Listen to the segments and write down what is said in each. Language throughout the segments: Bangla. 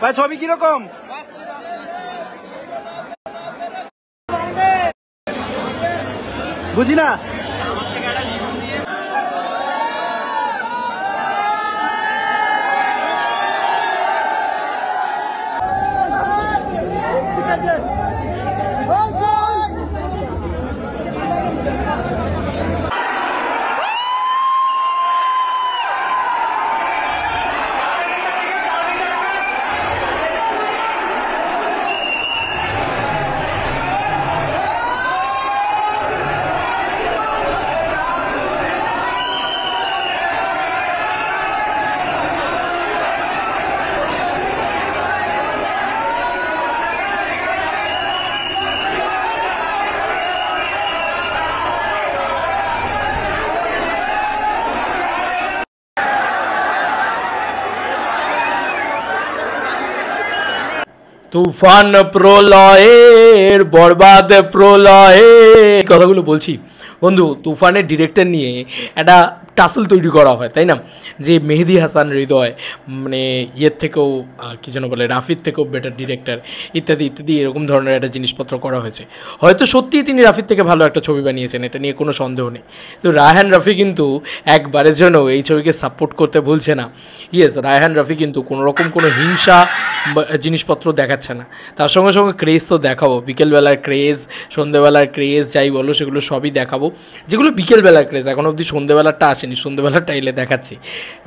ভাই ছবি কিরকম? বুঝি না। তুফান প্রলয়ের বরবাদ প্রলয়ে কথাগুলো বলছি বন্ধু। তুফানের ডিরেক্টর নিয়ে একটা টাসেল তৈরি করা হয়, তাই না? যে মেহেদি হাসান হৃদয় মানে ইয়ের থেকেও কী যেন বলে, রাফির থেকেও বেটার ডিরেক্টর ইত্যাদি ইত্যাদি এরকম ধরনের একটা জিনিসপত্র করা হয়েছে। হয়তো সত্যিই তিনি রাফির থেকে ভালো একটা ছবি বানিয়েছেন, এটা নিয়ে কোনো সন্দেহ নেই। তো রায়হান রাফি কিন্তু একবারের জন্য এই ছবিকে সাপোর্ট করতে ভুলছে না। ইয়েস, রায়হান রাফি কিন্তু কোনোরকম কোনো হিংসা জিনিসপত্র দেখাচ্ছে না। তার সঙ্গে সঙ্গে ক্রেজ তো দেখাবো, বিকেলবেলার ক্রেজ, সন্ধ্যেবেলার ক্রেজ, যাই বলো সেগুলো সবই দেখাবো। যেগুলো বিকেলবেলার ক্রেজ, এখন অবধি সন্ধ্যেবেলারটা আসেনি, সন্ধ্যেবেলারটা এলে দেখাচ্ছি।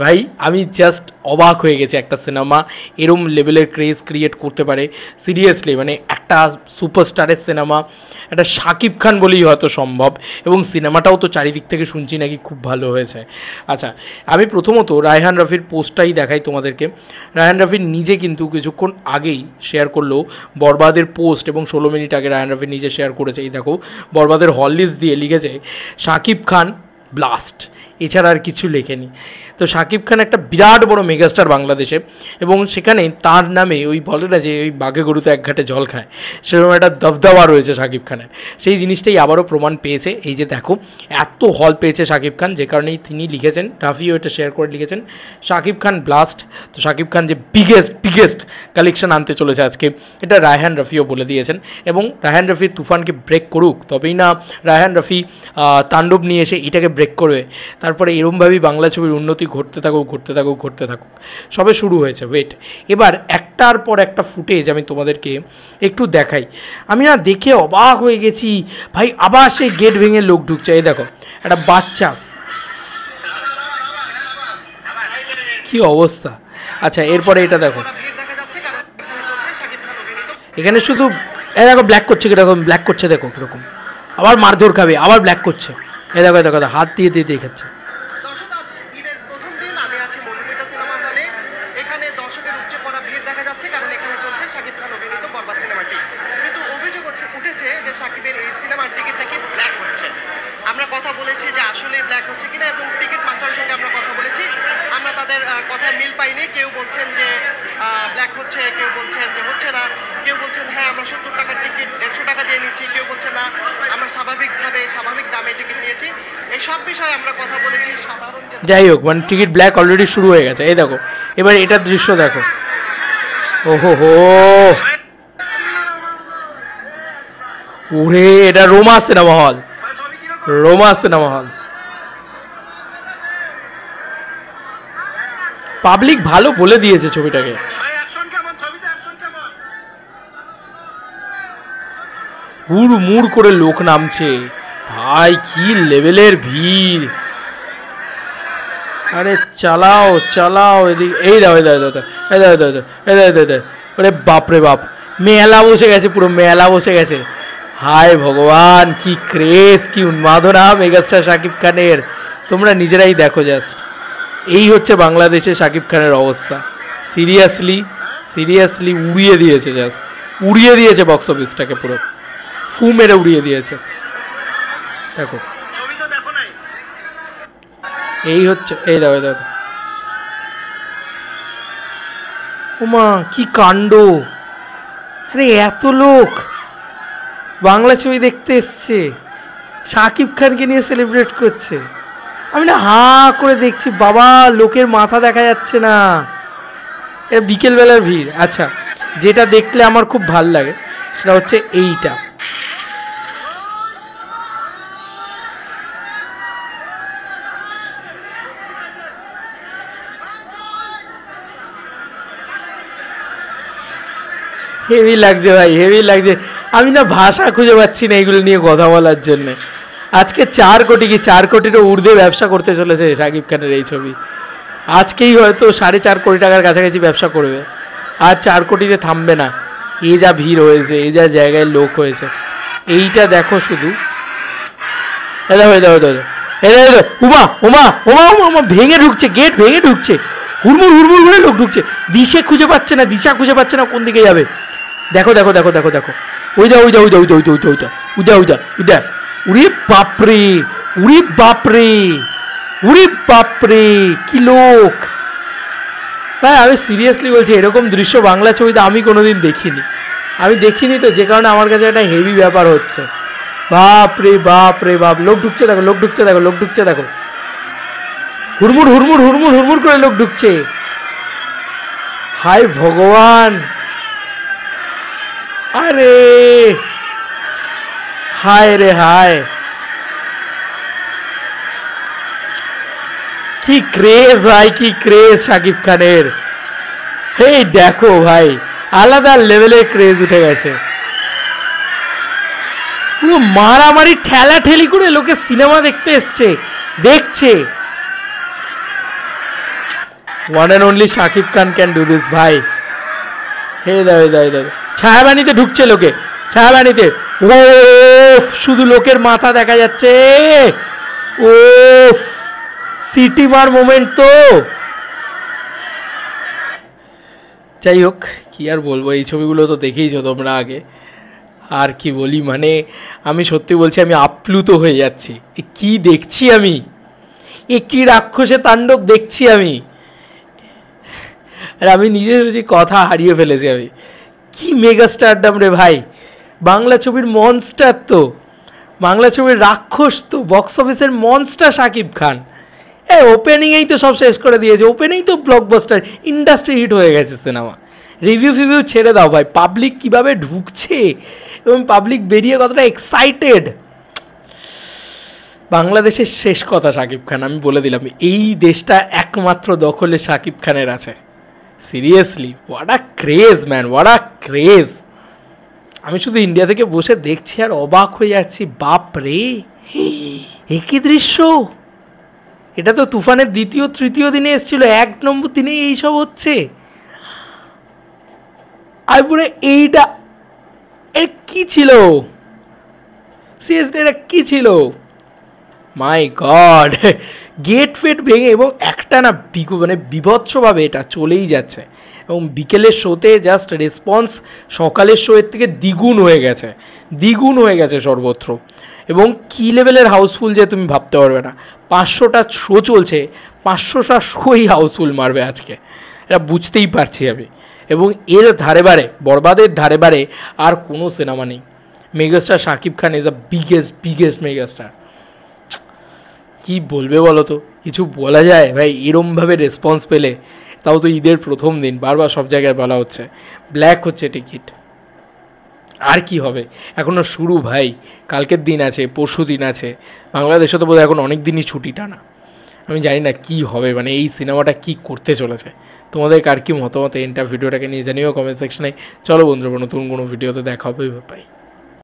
ভাই আমি জাস্ট অবাক হয়ে গেছি, একটা সিনেমা এরম লেভেলের ক্রেজ ক্রিয়েট করতে পারে। সিরিয়াসলি মানে একটা সুপারস্টারের সিনেমা, একটা শাকিব খান বলেই হয়তো সম্ভব, এবং সিনেমাটাও তো চারিদিক থেকে শুনছি নাকি খুব ভালো হয়েছে। আচ্ছা, আমি প্রথমত রায়হান রাফির পোস্টটাই দেখাই তোমাদেরকে। রায়হান রাফির নিজে কিন্তু কিছুক্ষণ আগেই শেয়ার করলো বরবাদের পোস্ট, এবং 16 মিনিট আগে রায়হান রাফি নিজে শেয়ার করেছে। এই দেখো, বরবাদের হল লিস্ট দিয়ে লিখেছে শাকিব খান ব্লাস্ট, এছাড়া আর কিছু লেখেনি। তো শাকিব খান একটা বিরাট বড় মেগাস্টার বাংলাদেশে, এবং সেখানে তার নামে ওই বলে না যে ওই বাঘে গরুতে এক ঘাটে জল খায়, সেরকম একটা দবদবা রয়েছে শাকিব খানের। সেই জিনিসটাই আবারও প্রমাণ পেয়েছে। এই যে দেখো, এত হল পেয়েছে শাকিব খান, যে কারণেই তিনি লিখেছেন, রাফিও এটা শেয়ার করে লিখেছেন, শাকিব খান ব্লাস্ট। তো শাকিব খান যে বিগেস্ট কালেকশন আনতে চলেছে আজকে, এটা রায়হান রাফিও বলে দিয়েছেন। এবং রায়হান রাফি তুফানকে ব্রেক করুক, তবেই না রায়হান রাফি তাণ্ডব নিয়ে এসে এটাকে ব্রেক করবে। তারপরে এরমভাবেই বাংলা ছবির উন্নতি ঘটতে থাকুক। সবে শুরু হয়েছে, ওয়েট। এবার একটার পর একটা ফুটেজ আমি তোমাদেরকে একটু দেখাই। আমি না দেখে অবাক হয়ে গেছি ভাই, আবার সেই গেট ভেঙে লোক ঢুকছে। এই দেখো, একটা বাচ্চা, কি অবস্থা। আচ্ছা, এরপরে এটা দেখো, এখানে শুধু দেখো ব্ল্যাক করছে, কীরকম ব্ল্যাক করছে দেখো, কীরকম আবার মারধর খাবে, আবার ব্ল্যাক করছে। এই দেখো হাত দিয়ে খাচ্ছে। আমরা কথা বলেছি যে আসলে ব্ল্যাক হচ্ছে কিনা, এবং টিকিট মাস্টারের সঙ্গে আমরা কথা বলেছি, আমরা তাদের কথায় মিল পাইনি। কেউ বলছেন যে ব্ল্যাক হচ্ছে, কেউ বলছেন যে হচ্ছে না, কেউ বলছেন হ্যাঁ আমরা 70 টাকার টিকিট 150 টাকা দিয়ে নিচ্ছি, কেউ বলছে না আমরা স্বাভাবিক দামে টিকিট নিয়েছি। এই সব বিষয়ে আমরা কথা বলেছি। সাধারণ যাই হোক, মানে টিকিট ব্ল্যাক অলরেডি শুরু হয়ে গেছে। এই দেখো, এবার এটার দৃশ্য দেখো। ওহো হো, ওরে এটা রোমা সিনেমা হল, পাবলিক ভালো বলে দিয়েছে ছবিটাকে। হুড়মুড় করে লোক নামছে ভাই, কি লেভেলের ভিড়। আরে চালাও এদিকে। এই দাও আরে বাপরে বাপ, মেলা বসে গেছে, পুরো মেলা বসে গেছে। হায় ভগবান, কি ক্রেজ, কি উন্মাদনা মেগাস্টার শাকিব খানের। তোমরা নিজেরাই দেখো জাস্ট। এই হচ্ছে বাংলাদেশে শাকিব খানের অবস্থা। সিরিয়াসলি উড়িয়ে দিয়েছে বক্স অফিসটাকে, পুরো ফু মেরে উড়িয়ে দিয়েছে। দেখো, এই হচ্ছে, এই দাও ওমা কি কাণ্ড। আরে এত লোক বাংলা ছবি দেখতে এসছে, শাকিব খানকে নিয়ে সেলিব্রেট করছে। আমি না হাঁ করে দেখছি, বাবা লোকের মাথা দেখা যাচ্ছে না। এটা বিকেলবেলার ভিড়। আচ্ছা, যেটা দেখলে আমার খুব ভাল লাগে সেটা হচ্ছে এইটা, হেভি লাগছে ভাই, হেভি লাগছে। আমি না ভাষা খুঁজে পাচ্ছি না এগুলো নিয়ে কথা বলার জন্যে। আজকে 4 কোটি কি 4 কোটিরও ঊর্ধ্বে ব্যবসা করতে চলেছে শাকিব খানের এই ছবি। আজকেই হয়তো 4.5 কোটি টাকার কাছাকাছি ব্যবসা করবে, আর 4 কোটিতে থামবে না। এই যা ভিড় হয়েছে, এই যা জায়গায় লোক হয়েছে, এইটা দেখো শুধু। উমা উমা উমা উমা উমা ভেঙে ঢুকছে, গেট ভেঙে ঢুকছে, হুড়মুড় হুড়মুড় করে লোক ঢুকছে। দিশা খুঁজে পাচ্ছে না কোন দিকে যাবে। দেখো দেখো দেখো দেখো দেখো, ওইটা ওইটা ওইটা ওইটা ওইটা ওইটা ওইটা ওইটা ওইটা। উড়ি বাপরে, উড়ি বাপরে, উড়ি বাপরে, কি লোক ভাই। আমি সিরিয়াসলি বলছি, এরকম দৃশ্য বাংলা ছবিতে আমি কোনোদিন দেখিনি তো, যে কারণে আমার কাছে একটা হেভি ব্যাপার হচ্ছে। বাপরে বাপরে বাপ, লোক ঢুকছে দেখো, লোক ঢুকছে দেখো, লোক ঢুকছে দেখো, হুড়মুড় হুড়মুড় হুড়মুড় হুড়মুড় করে লোক ঢুকছে। হায় ভগবান, আরে হায় রে হায়, কি ক্রেজ ভাই, কি ক্রেজ শাকিব খানের। হে দেখো ভাই, আলাদা লেভেলের ক্রেজ উঠে গেছে। পুরো মারামারি ঠেলা ঠেলি করে লোকে সিনেমা দেখতে এসছে, দেখছে। One and only Shakib Khan can do this ভাই। হে দাও দাও দাও, ছায়াবাণীতে ঢুকছে লোকে, ছায়াবাণীতে। ও শুধু লোকের মাথা দেখা যাচ্ছে। ও সিটি মার মোমেন্ট তো। যাই হোক, কি আর বলবো, এই ছবিগুলো তো দেখেইছো তোমরা আগে। আর কি বলি, মানে আমি সত্যি বলছি, আমি আপ্লুত হয়ে যাচ্ছি। এ কি দেখছি আমি, এ কি রাক্ষসে তাণ্ডব দেখছি আমি। আর আমি নিজে বুঝি কথা হারিয়ে ফেলেছি আমি। কি মেগা স্টারডাম রে ভাই, বাংলা ছবির মনস্টার তো, বাংলা ছবির রাক্ষস তো, বক্স অফিসের মনস্টার শাকিব খান। ওপেনিংয়েই তো সব শেষ করে দিয়েছে, ওপেনিংই তো ব্লকবাস্টার, ইন্ডাস্ট্রি হিট হয়ে গেছে সিনেমা। রিভিউ ফিভিউ ছেড়ে দাও ভাই, পাবলিক কীভাবে ঢুকছে এবং পাবলিক বেরিয়ে কতটা এক্সাইটেড। বাংলাদেশের শেষ কথা শাকিব খান, আমি বলে দিলাম, এই দেশটা একমাত্র দখলে শাকিব খানের আছে। Seriously, what a craze man, what a craze. আমি শুধু ইন্ডিয়া থেকে বসে দেখছি আর অবাক হয়ে যাচ্ছি। বাপ রে, একই দৃশ্য। এটা তো তুফানের দ্বিতীয় তৃতীয় দিনে এসেছিল, 1 নম্বর দিনে এইসব হচ্ছে। আর পুরো এইটা কি ছিল, সিরিয়াসলি এটা কি ছিল? মাই গড, গেট ফেট ভেঙে, এবং একটা না মানে বিভৎসভাবে এটা চলেই যাচ্ছে। এবং বিকেলের শোতে জাস্ট রেসপন্স সকালের শোয়ের থেকে দ্বিগুণ হয়ে গেছে সর্বত্র। এবং কী লেভেলের হাউসফুল যে তুমি ভাবতে পারবে না। 500টা শো চলছে, 500টা শোই হাউসফুল মারবে আজকে, এটা বুঝতেই পারছি আমি। এবং এর ধারে বারে, বরবাদের ধারে বারে আর কোনো সিনেমা নেই। Megastar Shakib Khan is the biggest megastar. কি বলবে বলো তো, কিছু বলা যায় ভাই? এরমভাবে রেসপন্স পেলে, তাও তো ঈদের প্রথম দিন, বারবার সব জায়গায় বলা হচ্ছে ব্ল্যাক হচ্ছে টিকিট। আর কি হবে, এখনও শুরু ভাই, কালকের দিন আছে, পরশু দিন আছে। বাংলাদেশে তো বোধহয় এখন অনেক দিনই ছুটি টানা। আমি জানি না কি হবে, মানে এই সিনেমাটা কি করতে চলেছে। তোমাদের কার কি মতামত ভিডিওটাকে নিয়ে জানিও কমেন্ট সেকশনে। চলো বন্ধুরা, নতুন কোনো ভিডিওতে দেখা হবে, বাই।